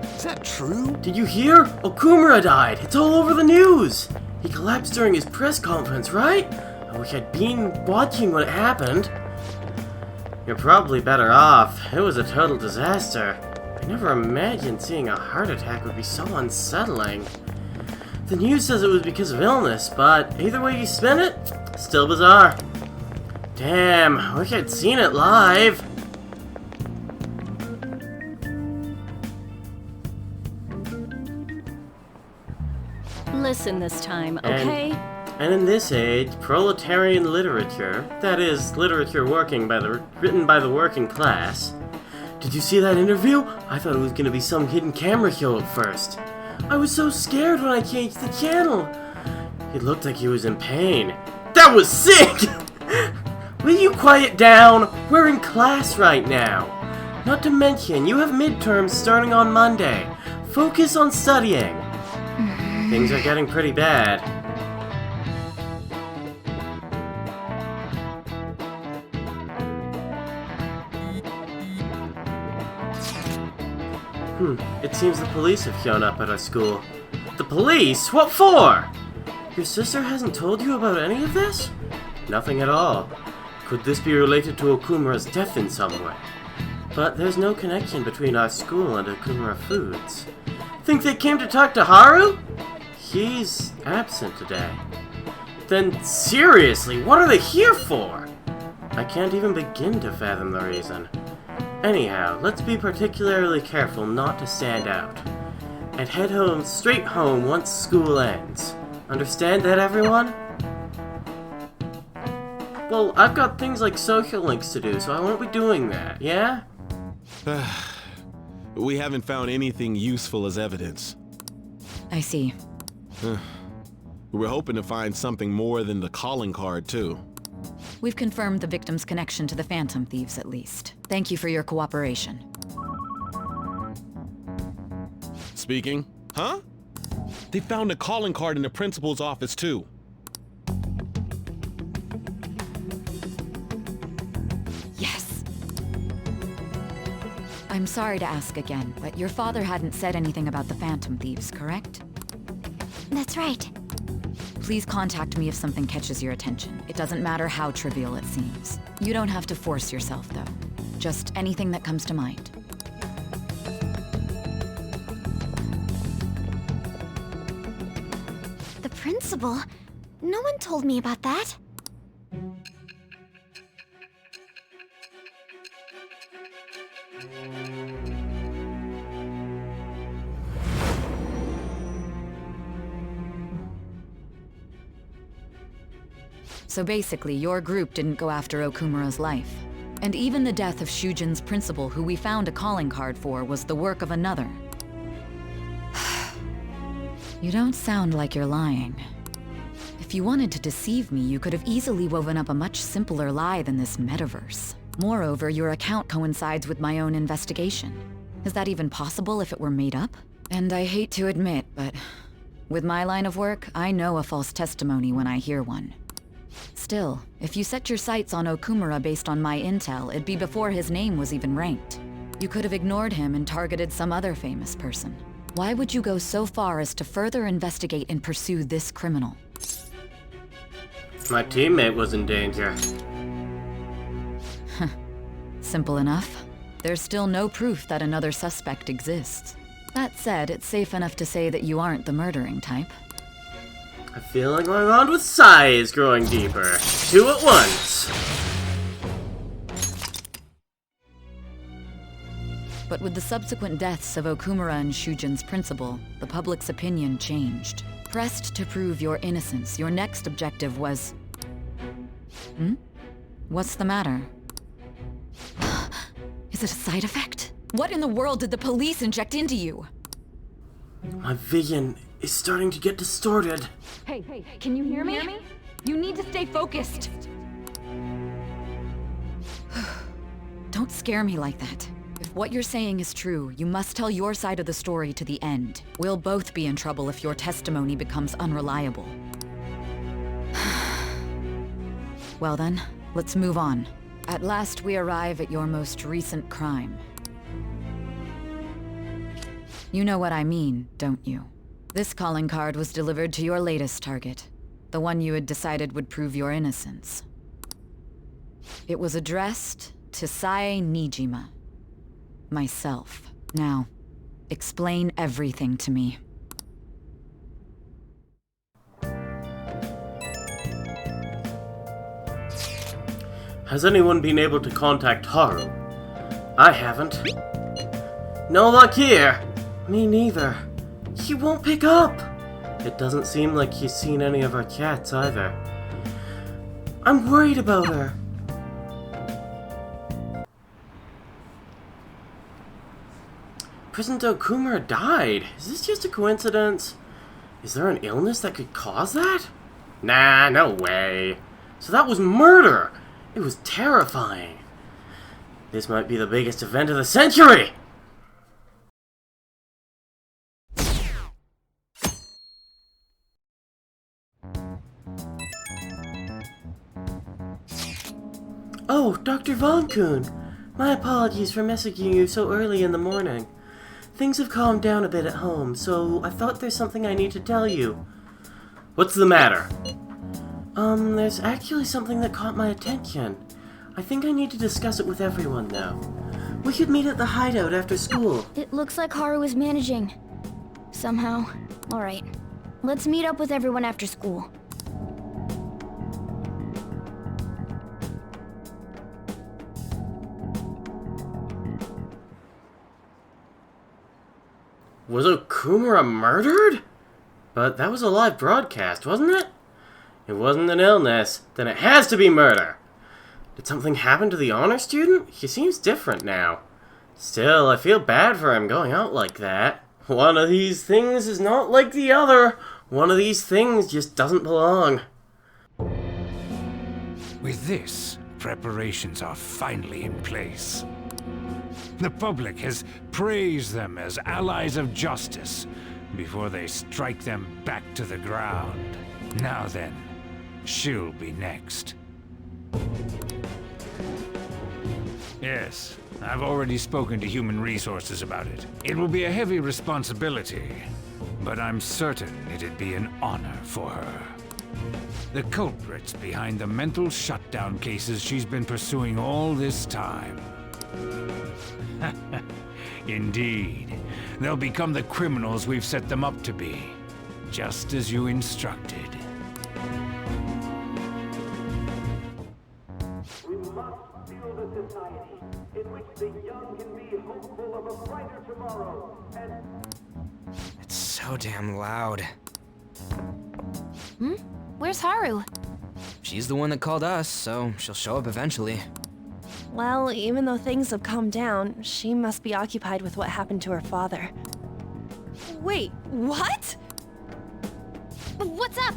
Is that true? Did you hear? Okumura died. It's all over the news. He collapsed during his press conference, right? I wish I'd been watching when it happened. You're probably better off. It was a total disaster. I never imagined seeing a heart attack would be so unsettling. The news says it was because of illness, but either way you spin it, still bizarre. Damn, I wish I'd seen it live. Listen this time, okay? And in this age, proletarian literature, that is, literature written by the working class. Did you see that interview? I thought it was going to be some hidden camera show at first. I was so scared when I changed the channel. It looked like he was in pain. That was sick! Will you quiet down? We're in class right now. Not to mention, you have midterms starting on Monday. Focus on studying. Things are getting pretty bad. It seems the police have shown up at our school. The police? What for? Your sister hasn't told you about any of this? Nothing at all. Could this be related to Okumura's death in some way? But there's no connection between our school and Okumura Foods. Think they came to talk to Haru? He's absent today. Then seriously, what are they here for? I can't even begin to fathom the reason. Anyhow, let's be particularly careful not to stand out. And head straight home once school ends. Understand that, everyone? Well, I've got things like social links to do, so I won't be doing that, yeah? We haven't found anything useful as evidence. I see. We're hoping to find something more than the calling card, too. We've confirmed the victim's connection to the Phantom Thieves, at least. Thank you for your cooperation. Speaking? Huh? They found a calling card in the principal's office, too. Yes! I'm sorry to ask again, but your father hadn't said anything about the Phantom Thieves, correct? That's right. Please contact me if something catches your attention. It doesn't matter how trivial it seems. You don't have to force yourself, though. Just anything that comes to mind. The principal? No one told me about that. So basically, your group didn't go after Okumura's life. And even the death of Shujin's principal, who we found a calling card for, was the work of another. You don't sound like you're lying. If you wanted to deceive me, you could have easily woven up a much simpler lie than this metaverse. Moreover, your account coincides with my own investigation. Is that even possible if it were made up? And I hate to admit, but with my line of work, I know a false testimony when I hear one. Still, if you set your sights on Okumura based on my intel, it'd be before his name was even ranked. You could have ignored him and targeted some other famous person. Why would you go so far as to further investigate and pursue this criminal? My teammate was in danger. Simple enough. There's still no proof that another suspect exists. That said, it's safe enough to say that you aren't the murdering type. I feel like my bond with Sai is growing deeper. Two at once. But with the subsequent deaths of Okumura and Shujin's principal, the public's opinion changed. Pressed to prove your innocence, your next objective was... What's the matter? Is it a side effect? What in the world did the police inject into you? My vision is starting to get distorted. Hey, can you hear me? You need to stay focused. Don't scare me like that. If what you're saying is true, you must tell your side of the story to the end. We'll both be in trouble if your testimony becomes unreliable. Well then, let's move on. At last we arrive at your most recent crime. You know what I mean, don't you? This calling card was delivered to your latest target, the one you had decided would prove your innocence. It was addressed to Sae Nijima. Myself. Now, explain everything to me. Has anyone been able to contact Haru? I haven't. No luck here! Me neither. He won't pick up! It doesn't seem like he's seen any of our cats either. I'm worried about her. President Okumura died. Is this just a coincidence? Is there an illness that could cause that? Nah, no way. So that was murder! It was terrifying. This might be the biggest event of the century! Oh, Dr. Von Kuhn. My apologies for messaging you so early in the morning. Things have calmed down a bit at home, so I thought there's something I need to tell you. What's the matter? There's actually something that caught my attention. I think I need to discuss it with everyone now. We could meet at the hideout after school. It looks like Haru is managing. Somehow. Alright. Let's meet up with everyone after school. Was Okumura murdered? But that was a live broadcast, wasn't it? It wasn't an illness. Then it has to be murder. Did something happen to the honor student? He seems different now. Still, I feel bad for him going out like that. One of these things is not like the other. One of these things just doesn't belong. With this, preparations are finally in place. The public has praised them as allies of justice before they strike them back to the ground. Now then, she'll be next. Yes, I've already spoken to Human Resources about it. It will be a heavy responsibility, but I'm certain it'd be an honor for her. The culprits behind the mental shutdown cases she's been pursuing all this time. Indeed, they'll become the criminals we've set them up to be, just as you instructed. We must build a society in which the young can be hopeful of a brighter tomorrow, and It's so damn loud. Where's Haru? She's the one that called us, so she'll show up eventually. Well, even though things have calmed down, she must be occupied with what happened to her father. Wait, what? What's up?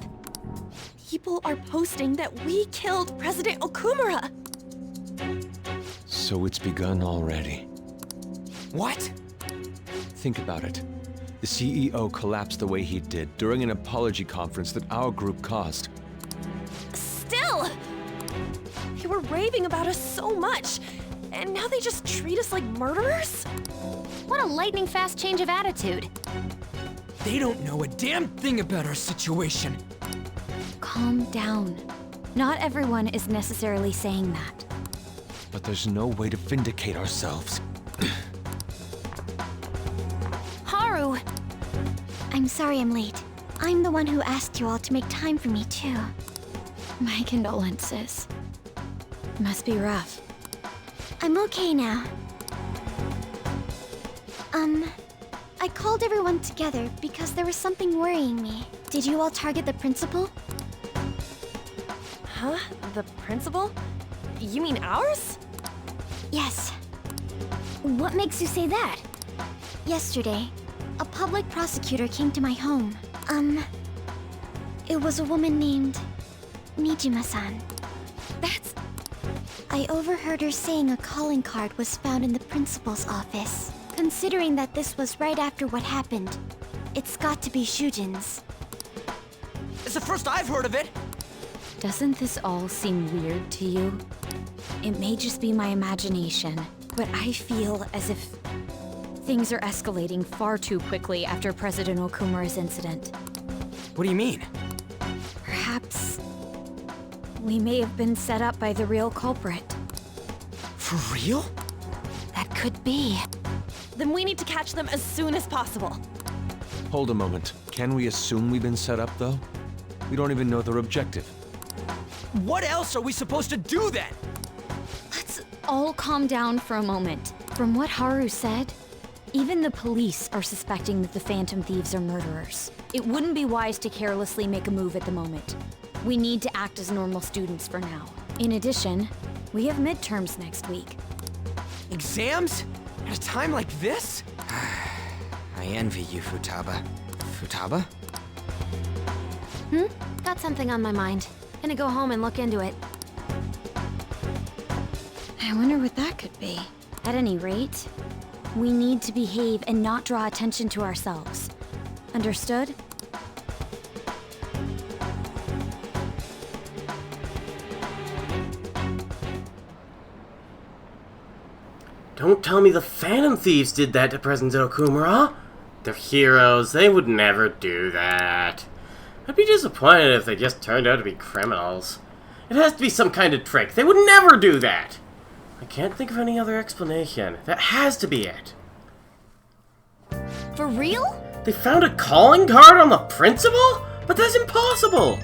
People are posting that we killed President Okumura! So it's begun already. What? Think about it. The CEO collapsed the way he did during an apology conference that our group caused. Still! They were raving about us so much, and now they just treat us like murderers? What a lightning-fast change of attitude. They don't know a damn thing about our situation. Calm down. Not everyone is necessarily saying that. But there's no way to vindicate ourselves. Haru! I'm sorry I'm late. I'm the one who asked you all to make time for me, too. My condolences. Must be rough. I'm okay now. I called everyone together because there was something worrying me. Did you all target the principal? Huh? The principal? You mean ours? Yes. What makes you say that? Yesterday, a public prosecutor came to my home. It was a woman named Nijima-san. That's... I overheard her saying a calling card was found in the principal's office. Considering that this was right after what happened, it's got to be Shujin's. It's the first I've heard of it. Doesn't this all seem weird to you? It may just be my imagination, but I feel as if Things are escalating far too quickly after President Okumura's incident. What do you mean? Perhaps we may have been set up by the real culprit. For real? That could be. Then we need to catch them as soon as possible. Hold a moment. Can we assume we've been set up, though? We don't even know their objective. What else are we supposed to do then? Let's all calm down for a moment. From what Haru said, even the police are suspecting that the Phantom Thieves are murderers. It wouldn't be wise to carelessly make a move at the moment. We need to act as normal students for now. In addition, we have midterms next week. Exams? At a time like this? I envy you, Futaba. Futaba? Got something on my mind. Gonna go home and look into it. I wonder what that could be. At any rate, we need to behave and not draw attention to ourselves. Understood? Don't tell me the Phantom Thieves did that to President Okumura. They're heroes. They would never do that. I'd be disappointed if they just turned out to be criminals. It has to be some kind of trick. They would never do that. I can't think of any other explanation. That has to be it. For real? They found a calling card on the principal? But that's impossible!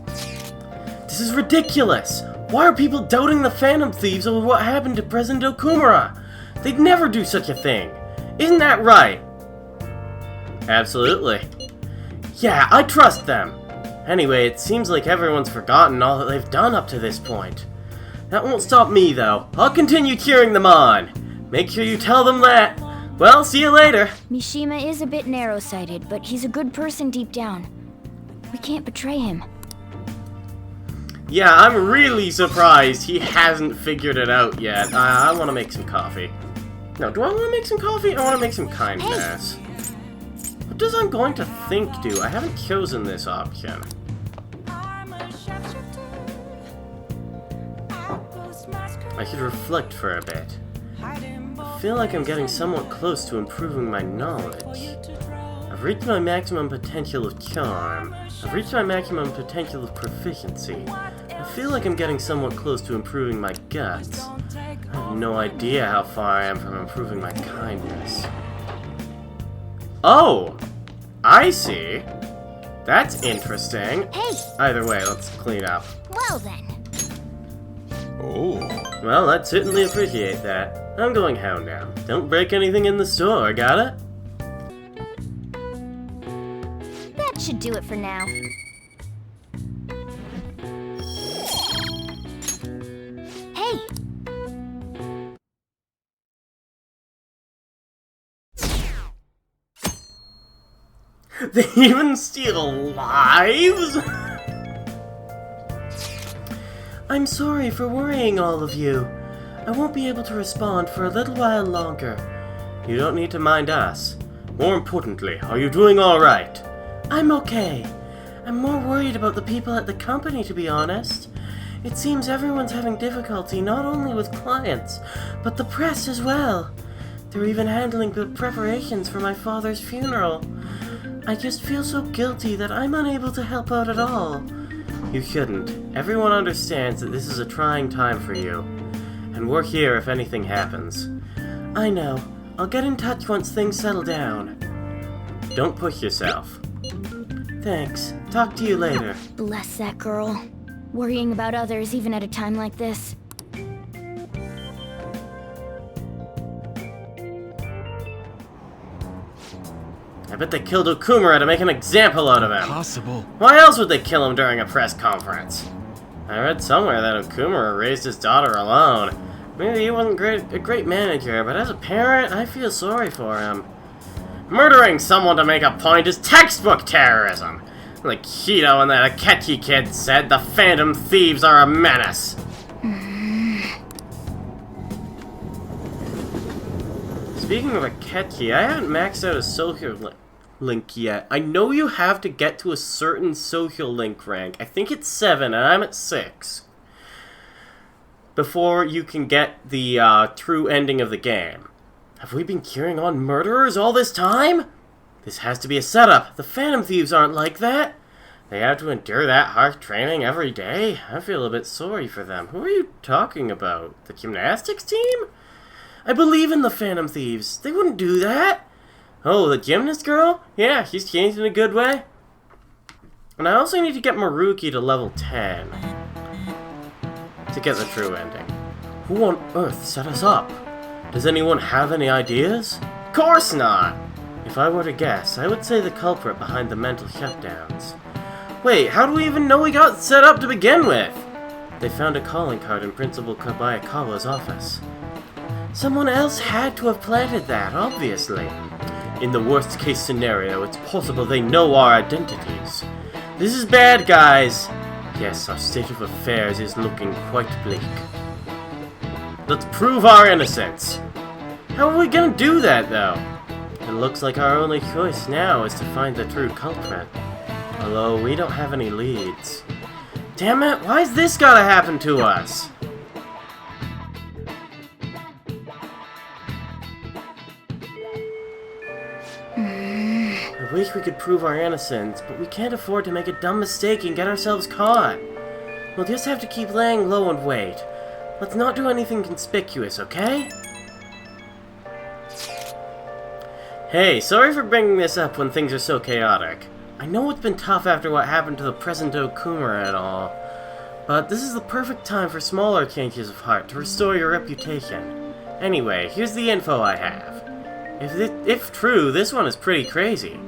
This is ridiculous! Why are people doubting the Phantom Thieves over what happened to President Okumura? They'd never do such a thing. Isn't that right? Absolutely. Yeah, I trust them. Anyway, it seems like everyone's forgotten all that they've done up to this point. That won't stop me, though. I'll continue cheering them on. Make sure you tell them that. Well, see you later. Mishima is a bit narrow-sighted, but he's a good person deep down. We can't betray him. Yeah, I'm really surprised he hasn't figured it out yet. I want to make some coffee. No, do I want to make some coffee? I want to make some kindness. What does I'm going to think do? I haven't chosen this option. I should reflect for a bit. I feel like I'm getting somewhat close to improving my knowledge. I've reached my maximum potential of charm. I've reached my maximum potential of proficiency. I feel like I'm getting somewhat close to improving my guts. I have no idea how far I am from improving my kindness. Oh! I see. That's interesting. Hey! Either way, let's clean up. Well then. Oh. Well, I'd certainly appreciate that. I'm going home now. Don't break anything in the store, got it? That should do it for now. Hey! They even steal lives? I'm sorry for worrying all of you. I won't be able to respond for a little while longer. You don't need to mind us. More importantly, are you doing alright? I'm okay. I'm more worried about the people at the company, to be honest. It seems everyone's having difficulty not only with clients, but the press as well. They're even handling the preparations for my father's funeral. I just feel so guilty that I'm unable to help out at all. You shouldn't. Everyone understands that this is a trying time for you. And we're here if anything happens. I know. I'll get in touch once things settle down. Don't push yourself. Thanks. Talk to you later. Bless that girl. Worrying about others even at a time like this. I bet they killed Okumura to make an example out of him. Possible. Why else would they kill him during a press conference? I read somewhere that Okumura raised his daughter alone. Maybe he wasn't a great manager, but as a parent, I feel sorry for him. Murdering someone to make a point is textbook terrorism. Like Kido and that Akechi kid said, the Phantom Thieves are a menace. Speaking of Akechi, I haven't maxed out a social link yet. I know you have to get to a certain social link rank. I think it's 7 and I'm at 6. Before you can get the true ending of the game. Have we been curing on murderers all this time? This has to be a setup. The Phantom Thieves aren't like that. They have to endure that harsh training every day. I feel a bit sorry for them. Who are you talking about? The gymnastics team? I believe in the Phantom Thieves. They wouldn't do that. Oh, the gymnast girl? Yeah, she's changed in a good way. And I also need to get Maruki to level 10 to get the true ending. Who on earth set us up? Does anyone have any ideas? Of course not! If I were to guess, I would say the culprit behind the mental shutdowns. Wait, how do we even know we got set up to begin with? They found a calling card in Principal Kobayakawa's office. Someone else had to have planted that, obviously. In the worst case scenario, it's possible they know our identities. This is bad, guys. Yes, our state of affairs is looking quite bleak. Let's prove our innocence. How are we gonna do that, though? It looks like our only choice now is to find the true culprit. Although we don't have any leads. Damn it, why's this gotta happen to us? I wish we could prove our innocence, but we can't afford to make a dumb mistake and get ourselves caught. We'll just have to keep laying low and wait. Let's not do anything conspicuous, okay? Hey, sorry for bringing this up when things are so chaotic. I know it's been tough after what happened to the present Okumura and all, but this is the perfect time for smaller changes of heart to restore your reputation. Anyway, here's the info I have. If true, this one is pretty crazy.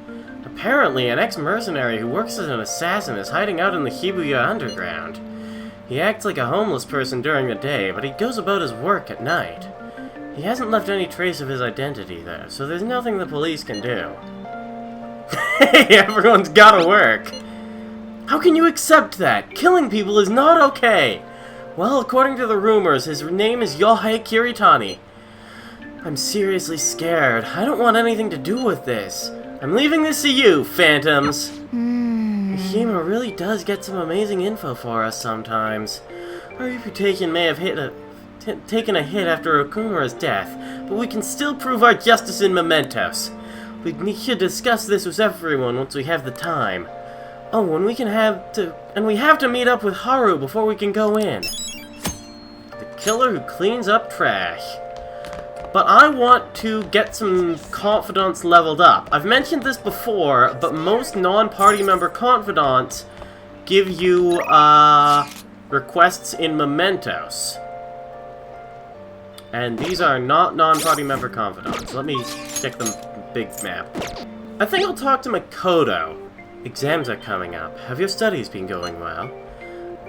Apparently, an ex-mercenary who works as an assassin is hiding out in the Shibuya underground. He acts like a homeless person during the day, but he goes about his work at night. He hasn't left any trace of his identity, though, so there's nothing the police can do. Hey, everyone's gotta work! How can you accept that? Killing people is not okay! Well, according to the rumors, his name is Yohei Kiritani. I'm seriously scared. I don't want anything to do with this. I'm leaving this to you, Phantoms! Mishima really does get some amazing info for us sometimes. Our reputation may have taken a hit after Okumura's death, but we can still prove our justice in mementos. We should discuss this with everyone once we have the time. Oh, and we have to meet up with Haru before we can go in. The killer who cleans up trash. But I want to get some confidants leveled up. I've mentioned this before, but most non-party member confidants give you requests in mementos. And these are not non-party member confidants. Let me check the big map. I think I'll talk to Makoto. Exams are coming up. Have your studies been going well?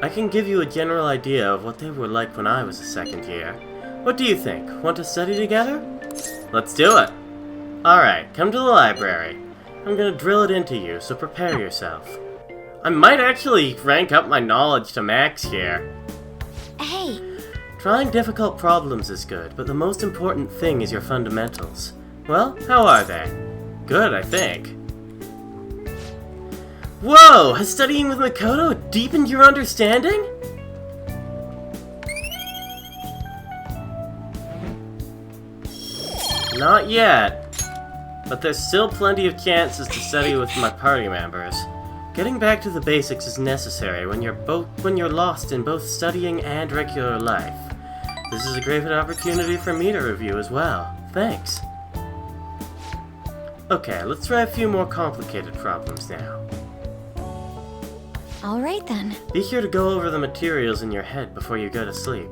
I can give you a general idea of what they were like when I was a second year. What do you think? Want to study together? Let's do it! Alright, come to the library. I'm gonna drill it into you, so prepare yourself. I might actually rank up my knowledge to max here. Hey! Trying difficult problems is good, but the most important thing is your fundamentals. Well, how are they? Good, I think. Whoa! Has studying with Makoto deepened your understanding? Not yet, but there's still plenty of chances to study with my party members. Getting back to the basics is necessary when you're lost in both studying and regular life. This is a great opportunity for me to review as well. Thanks. Okay, let's try a few more complicated problems now. Alright then. Be sure to go over the materials in your head before you go to sleep.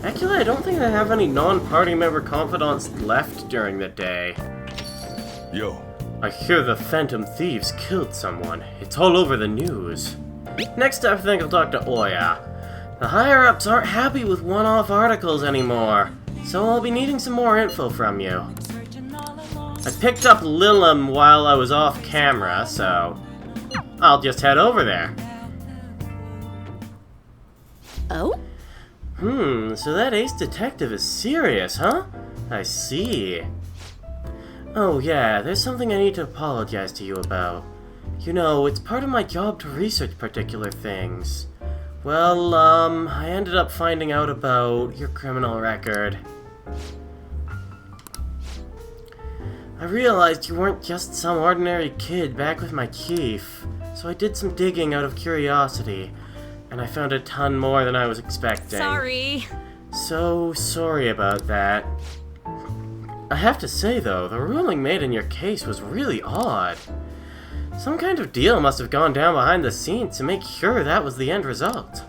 Actually, I don't think I have any non-party member confidants left during the day. Yo. I hear the Phantom Thieves killed someone. It's all over the news. Next I think I'll talk to Oya. The higher-ups aren't happy with one-off articles anymore, so I'll be needing some more info from you. I picked up Lilim while I was off camera, so I'll just head over there. Oh? So that ace detective is serious, huh? I see. Oh yeah, there's something I need to apologize to you about. You know, it's part of my job to research particular things. Well, I ended up finding out about your criminal record. I realized you weren't just some ordinary kid back with my chief, so I did some digging out of curiosity, and I found a ton more than I was expecting. Sorry. So sorry about that. I have to say though, the ruling made in your case was really odd. Some kind of deal must have gone down behind the scenes to make sure that was the end result.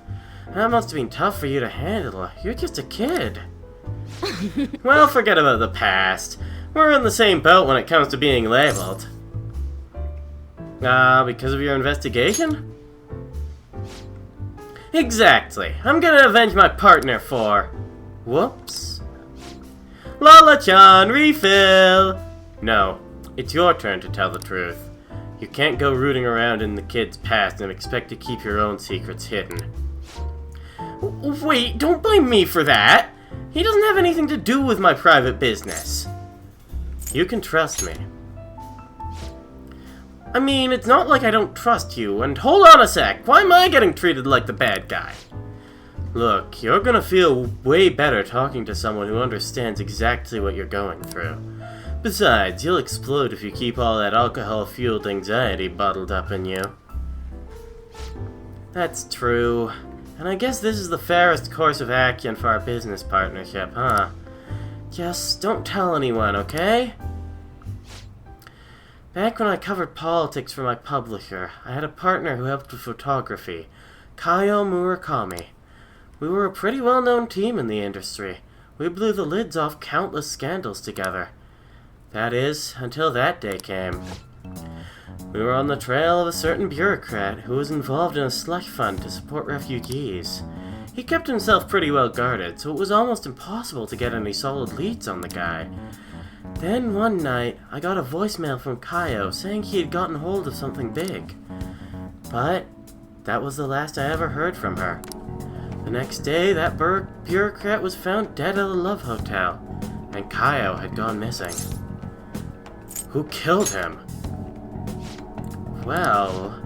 That must have been tough for you to handle. You're just a kid. Well, forget about the past. We're in the same boat when it comes to being labeled. Because of your investigation? Exactly. I'm gonna avenge my partner for... Whoops. Lola-chan, refill! No, it's your turn to tell the truth. You can't go rooting around in the kid's past and expect to keep your own secrets hidden. Wait, don't blame me for that! He doesn't have anything to do with my private business. You can trust me. I mean, it's not like I don't trust you, and hold on a sec, why am I getting treated like the bad guy? Look, you're gonna feel way better talking to someone who understands exactly what you're going through. Besides, you'll explode if you keep all that alcohol-fueled anxiety bottled up in you. That's true. And I guess this is the fairest course of action for our business partnership, huh? Just don't tell anyone, okay? Back when I covered politics for my publisher, I had a partner who helped with photography, Kaio Murakami. We were a pretty well-known team in the industry. We blew the lids off countless scandals together. That is, until that day came. We were on the trail of a certain bureaucrat who was involved in a slush fund to support refugees. He kept himself pretty well guarded, so it was almost impossible to get any solid leads on the guy. Then one night, I got a voicemail from Kaio saying he had gotten hold of something big. But that was the last I ever heard from her. The next day, that bureaucrat was found dead at a love hotel, and Kaio had gone missing. Who killed him? Well,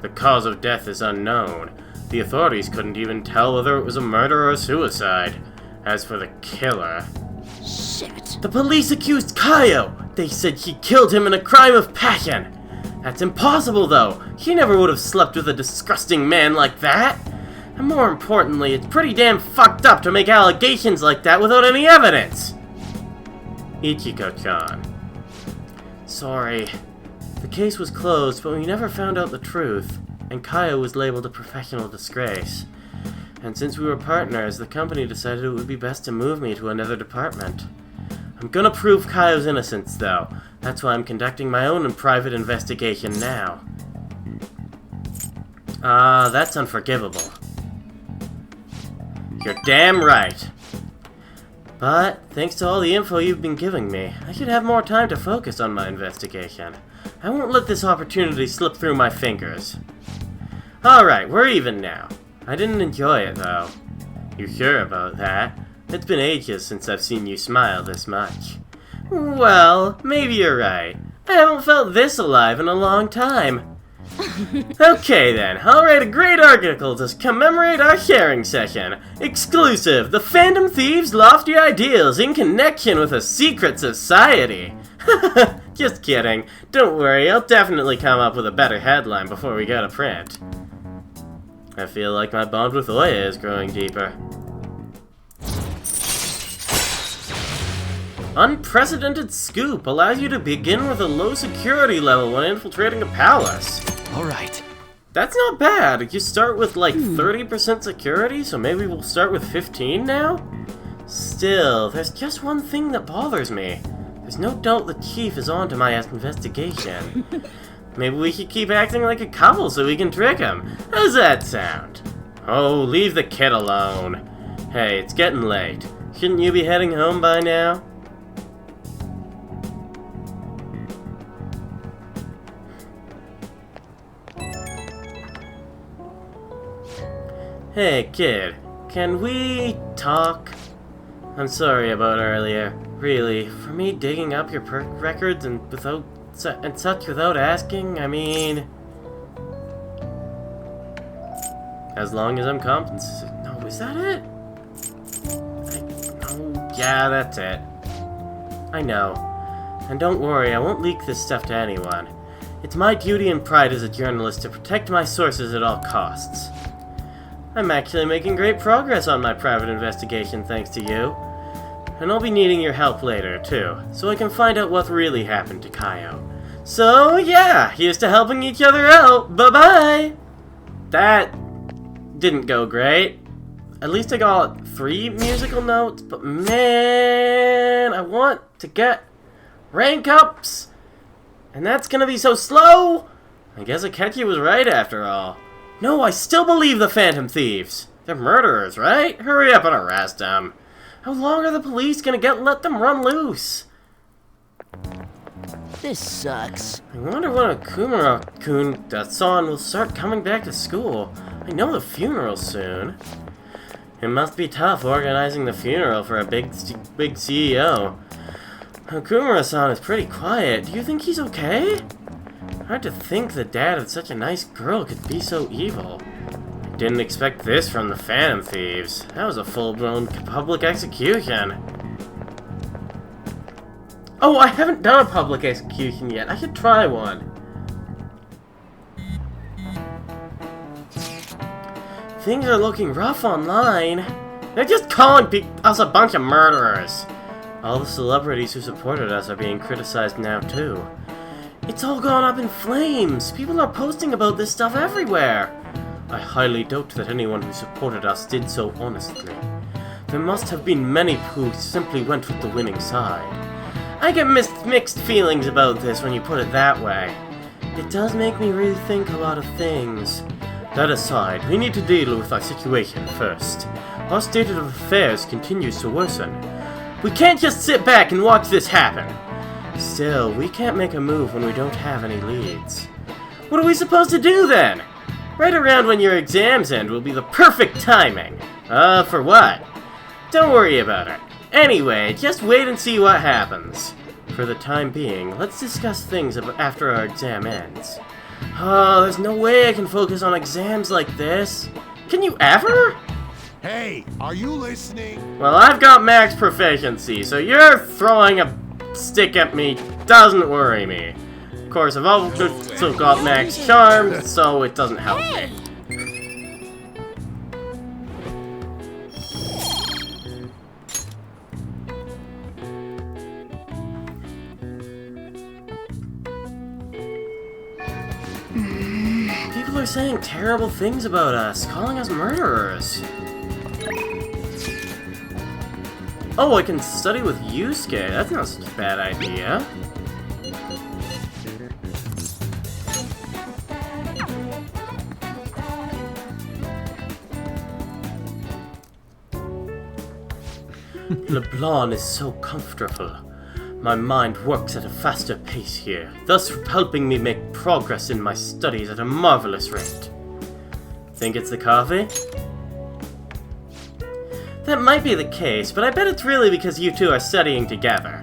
the cause of death is unknown. The authorities couldn't even tell whether it was a murder or a suicide. As for the killer... Shit. The police accused Kaio! They said he killed him in a crime of passion! That's impossible, though! He never would have slept with a disgusting man like that! And more importantly, it's pretty damn fucked up to make allegations like that without any evidence! Ichiko-chan. Sorry. The case was closed, but we never found out the truth, and Kaio was labeled a professional disgrace. And since we were partners, the company decided it would be best to move me to another department. I'm gonna prove Kaio's innocence, though. That's why I'm conducting my own private investigation now. That's unforgivable. You're damn right. But, thanks to all the info you've been giving me, I should have more time to focus on my investigation. I won't let this opportunity slip through my fingers. Alright, we're even now. I didn't enjoy it, though. You sure about that? It's been ages since I've seen you smile this much. Well, maybe you're right. I haven't felt this alive in a long time. Okay then, I'll write a great article to commemorate our sharing session. Exclusive, the Phantom Thieves' lofty ideals in connection with a secret society. Just kidding. Don't worry, I'll definitely come up with a better headline before we go to print. I feel like my bond with Oya is growing deeper. Unprecedented scoop allows you to begin with a low security level when infiltrating a palace. Alright. That's not bad. You start with like 30% security, so maybe we'll start with 15 now? Still, there's just one thing that bothers me. There's no doubt the chief is on to my investigation. Maybe we should keep acting like a couple so we can trick him. How's that sound? Oh, leave the kid alone. Hey, it's getting late. Shouldn't you be heading home by now? Hey, kid. Can we talk? I'm sorry about earlier. Really, for me digging up your perk records and such without asking, I mean... As long as I'm compensated... No, is that it? Oh, yeah, that's it. I know. And don't worry, I won't leak this stuff to anyone. It's my duty and pride as a journalist to protect my sources at all costs. I'm actually making great progress on my private investigation thanks to you. And I'll be needing your help later, too, so I can find out what really happened to Kaio. So, yeah, here's to helping each other out. Bye-bye! That didn't go great. At least I got 3 musical notes, but man, I want to get rank ups, and that's gonna be so slow. I guess Akechi was right after all. No, I still believe the Phantom Thieves. They're murderers, right? Hurry up and arrest them. How long are the police gonna let them run loose? This sucks. I wonder when Okumura-kun-san will start coming back to school. I know the funeral's soon. It must be tough organizing the funeral for a big CEO. Okumura-san is pretty quiet. Do you think he's okay? Hard to think the dad of such a nice girl could be so evil. I didn't expect this from the Phantom Thieves. That was a full-blown public execution. Oh, I haven't done a public execution yet. I should try one. Things are looking rough online. They're just calling us a bunch of murderers. All the celebrities who supported us are being criticized now, too. It's all gone up in flames. People are posting about this stuff everywhere. I highly doubt that anyone who supported us did so honestly. There must have been many who simply went with the winning side. I get mixed feelings about this when you put it that way. It does make me rethink a lot of things. That aside, we need to deal with our situation first. Our state of affairs continues to worsen. We can't just sit back and watch this happen. Still, we can't make a move when we don't have any leads. What are we supposed to do then? Right around when your exams end will be the perfect timing. For what? Don't worry about it. Anyway, just wait and see what happens. For the time being, let's discuss things after our exam ends. Oh, there's no way I can focus on exams like this. Can you ever? Hey, are you listening? Well, I've got max proficiency, so you're throwing a stick at me doesn't worry me. Of course, I've also got max charm, so it doesn't help me. People are saying terrible things about us, calling us murderers. Oh, I can study with Yusuke. That's not such a bad idea. LeBlanc is so comfortable. My mind works at a faster pace here, thus helping me make progress in my studies at a marvelous rate. Think it's the coffee? That might be the case, but I bet it's really because you two are studying together.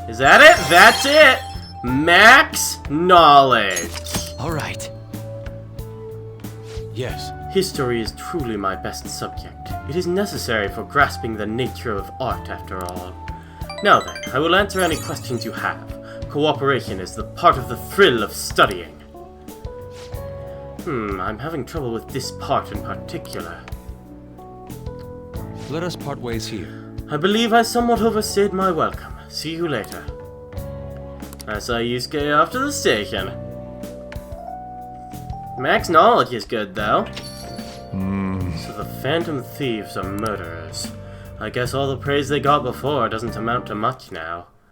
Is that it? That's it! Max knowledge! Alright. Yes. History is truly my best subject. It is necessary for grasping the nature of art, after all. Now then, I will answer any questions you have. Cooperation is the part of the thrill of studying. I'm having trouble with this part in particular. Let us part ways here. I believe I somewhat overstayed my welcome. See you later. I saw Yusuke off to the station. Max knowledge is good, though. So the Phantom Thieves are murderers. I guess all the praise they got before doesn't amount to much now.